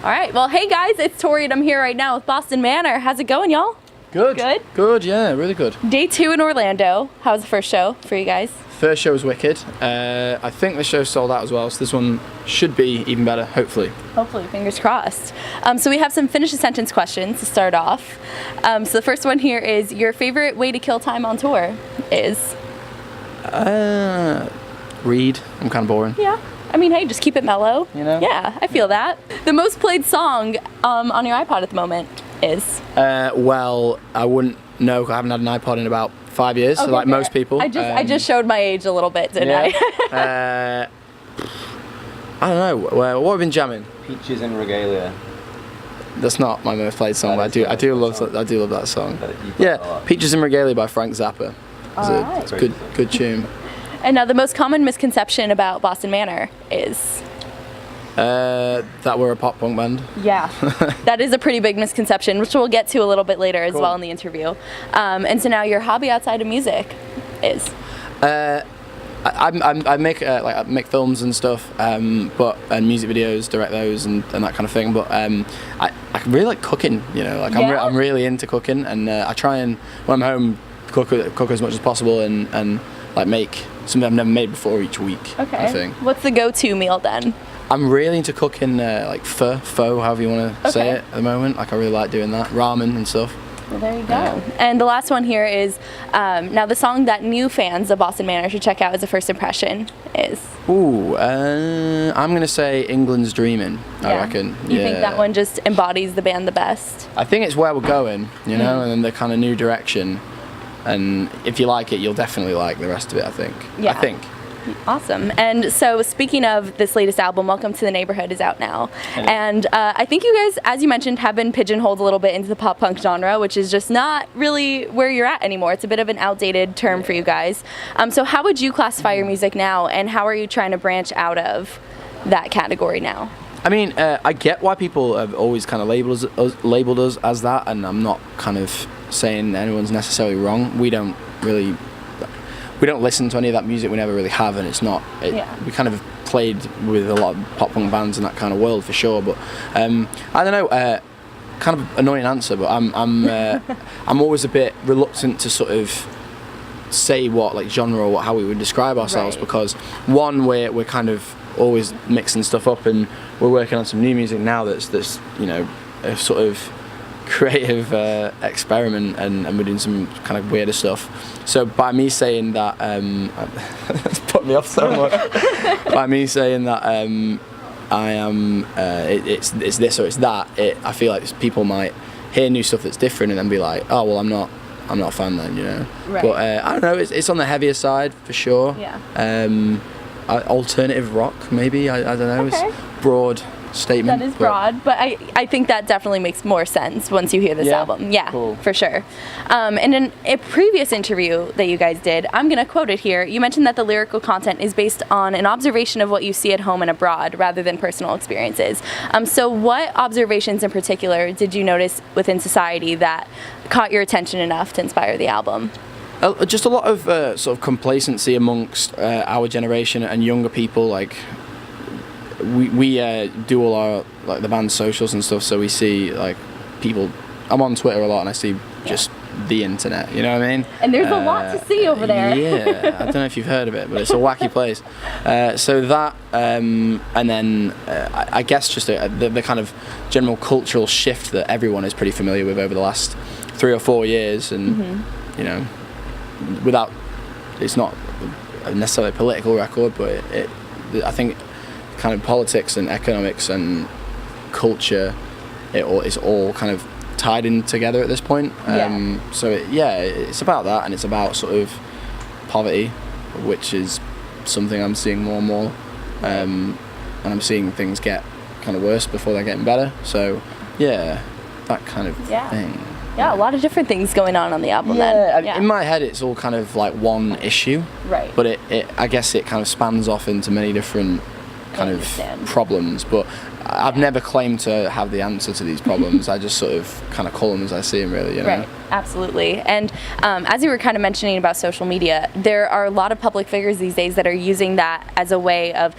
All right, well, hey guys, it's Tori and I'm here right now with Boston Manor. How's it going, y'all? Good. Good? Good, yeah, really good. Day 2 in Orlando. How was the first show for you guys? First show was wicked. I think the show sold out as well, so this one should be even better, hopefully. Hopefully, fingers crossed. So we have some finish a sentence questions to start off. So the first one here is, your favorite way to kill time on tour is? Read. I'm kind of boring. Yeah. I mean, hey, just keep it mellow. You know? Yeah, I feel that. The most played song on your iPod at the moment is? Well, I wouldn't know. I haven't had an iPod in about 5 years, so like fair. most people. I just showed my age a little bit, didn't I? I don't know. What have we been jamming? Peaches and Regalia. That's not my most played song, but I do love that song. Yeah, Peaches and Regalia by Frank Zappa. It's a good tune. And now the most common misconception about Boston Manor is? That we're a pop punk band. Yeah, that is a pretty big misconception, which we'll get to a little bit later as well in the interview. And so now your hobby outside of music is? I make films and stuff, and music videos, direct those and that kind of thing. But I really like cooking. You know, like I'm really into cooking, and I try and when I'm home cook as much as possible and like make something I've never made before each week. Okay. I think. What's the go-to meal then? I'm really into cooking like pho, however you want to say it at the moment. Like I really like doing that, ramen and stuff. Well, there you go. And the last one here is, now the song that new fans of Boston Manor should check out as a first impression is? Ooh, I'm going to say England's Dreamin', I reckon. You think that one just embodies the band the best? I think it's where we're going, you know, and the kind of new direction. And if you like it, you'll definitely like the rest of it, I think. Yeah. I think. Awesome. And so speaking of this latest album, Welcome to the Neighborhood is out now. And I think you guys, as you mentioned, have been pigeonholed a little bit into the pop punk genre, which is just not really where you're at anymore. It's a bit of an outdated term for you guys. So how would you classify your music now, and how are you trying to branch out of that category now? I mean, I get why people have always kind of labeled us as that, and I'm not kind of saying anyone's necessarily wrong. We don't listen to any of that music. We never really have, and it's not. We kind of played with a lot of pop punk bands in that kind of world for sure. But I don't know. Kind of annoying answer, but I'm always a bit reluctant to sort of say what like genre or how we would describe ourselves because one, we're kind of always mixing stuff up, and we're working on some new music now that's you know a sort of creative experiment, and we're doing some kind of weirder stuff. So by me saying that, it's put me off so much. By me saying that I am, it's this or it's that. I feel like people might hear new stuff that's different and then be like, oh well, I'm not a fan then, you know. Right. But I don't know. It's on the heavier side for sure. Yeah. Alternative rock maybe. I don't know. Okay. It's broad statement. That is broad, but I think that definitely makes more sense once you hear this album. Yeah, cool. For sure. And in a previous interview that you guys did, I'm going to quote it here. You mentioned that the lyrical content is based on an observation of what you see at home and abroad rather than personal experiences. So what observations in particular did you notice within society that caught your attention enough to inspire the album? Just a lot of sort of complacency amongst our generation and younger people. Like we do all our like the band's socials and stuff, so we see like people. I'm on Twitter a lot, and I see just the internet. You know what I mean? And there's a lot to see over there. Yeah, I don't know if you've heard of it, but it's a wacky place. So that, and then I guess just the kind of general cultural shift that everyone is pretty familiar with over the last 3 or 4 years, and you know, without it's not necessarily a political record, but I think kind of politics and economics and culture, it's all kind of tied in together at this point. So it's about that, and it's about sort of poverty, which is something I'm seeing more and more, and I'm seeing things get kind of worse before they're getting better. So that kind of thing. Yeah, a lot of different things going on the album then. In my head it's all kind of like one issue, right? But I guess it kind of spans off into many different kind of problems, but I've never claimed to have the answer to these problems. I just sort of kind of call them as I see them, really, you know? Right, absolutely. And as you were kind of mentioning about social media, there are a lot of public figures these days that are using that as a way of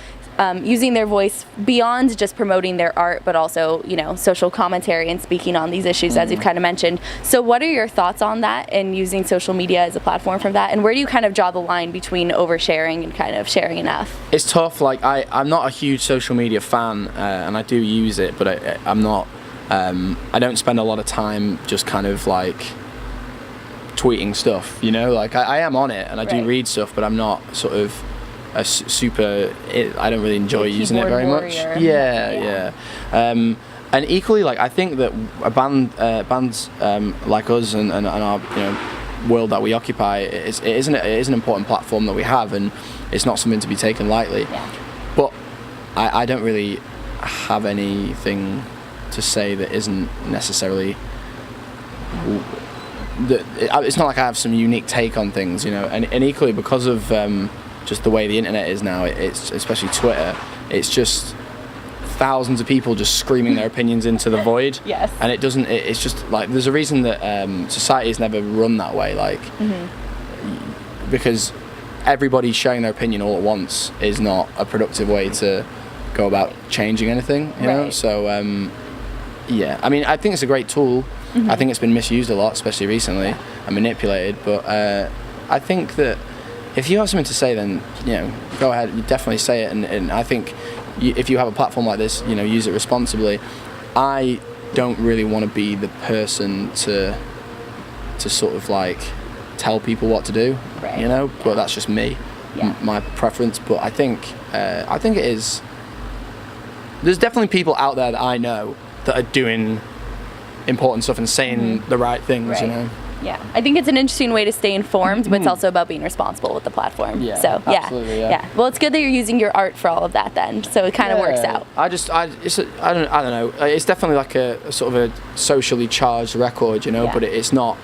using their voice beyond just promoting their art, but also, you know, social commentary and speaking on these issues, as you've kind of mentioned. So what are your thoughts on that and using social media as a platform for that? And where do you kind of draw the line between oversharing and kind of sharing enough? It's tough. Like, I'm not a huge social media fan, and I do use it, but I'm not, I don't spend a lot of time just kind of like tweeting stuff, you know, like I am on it and I do read stuff, but I'm not sort of a super, I don't really enjoy using it very much. Yeah. And equally, like, I think that bands like us and our, you know, world that we occupy, it is an important platform that we have, and it's not something to be taken lightly. But I don't really have anything to say that isn't necessarily it's not like I have some unique take on things, you know, and equally because of just the way the internet is now, it's especially Twitter, it's just thousands of people just screaming their opinions into the void. Yes. And it's just like, there's a reason that society has never run that way, like, because everybody sharing their opinion all at once is not a productive way to go about changing anything, you know. So yeah, I mean, I think it's a great tool. I think it's been misused a lot, especially recently, and manipulated, but I think that if you have something to say, then, you know, go ahead, you definitely say it, and I think if you have a platform like this, you know, use it responsibly. I don't really want to be the person to sort of like tell people what to do, you know, but that's just me, my preference. But I think it is, there's definitely people out there that I know that are doing important stuff and saying the right things, you know. Yeah, I think it's an interesting way to stay informed, but it's also about being responsible with the platform. So absolutely, well, it's good that you're using your art for all of that then, so it kind of works out. I don't know. It's definitely like a sort of a socially charged record, you know, but it's not.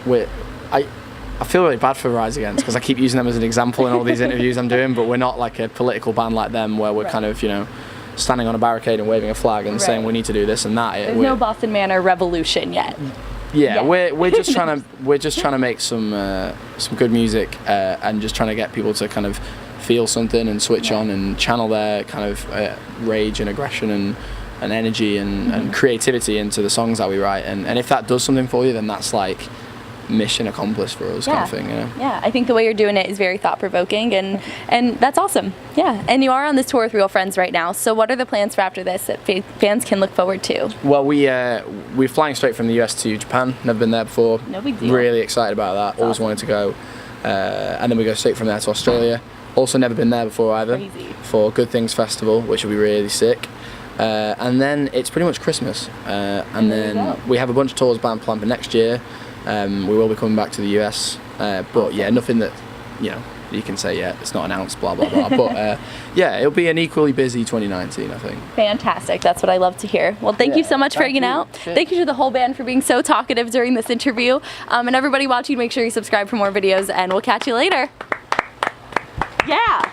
I feel really bad for Rise Against because I keep using them as an example in all these interviews I'm doing, but we're not like a political band like them where we're kind of, you know, standing on a barricade and waving a flag and saying we need to do this and that. There's no Boston Manor revolution yet. We're just trying to make some good music and just trying to get people to kind of feel something and switch on and channel their kind of rage and aggression and energy and creativity into the songs that we write, and if that does something for you, then that's like mission accomplished for us, kind of thing, you know. I think the way you're doing it is very thought-provoking, and that's awesome. And you are on this tour with Real Friends right now, so what are the plans for after this that fans can look forward to? Well, we're flying straight from the US to Japan. Never been there before. No big deal. Really excited about that. Always wanted to go, and then we go straight from there to Australia. Also never been there before either. Crazy. For Good Things Festival, which will be really sick. And then it's pretty much Christmas, and then we have a bunch of tours planned for next year. We will be coming back to the US, but yeah, nothing that, you know, you can say, it's not announced, blah, blah, blah. But yeah, it'll be an equally busy 2019, I think. Fantastic. That's what I love to hear. Well, thank you so much for hanging out. Thank you to the whole band for being so talkative during this interview. And everybody watching, make sure you subscribe for more videos, and we'll catch you later. Yeah.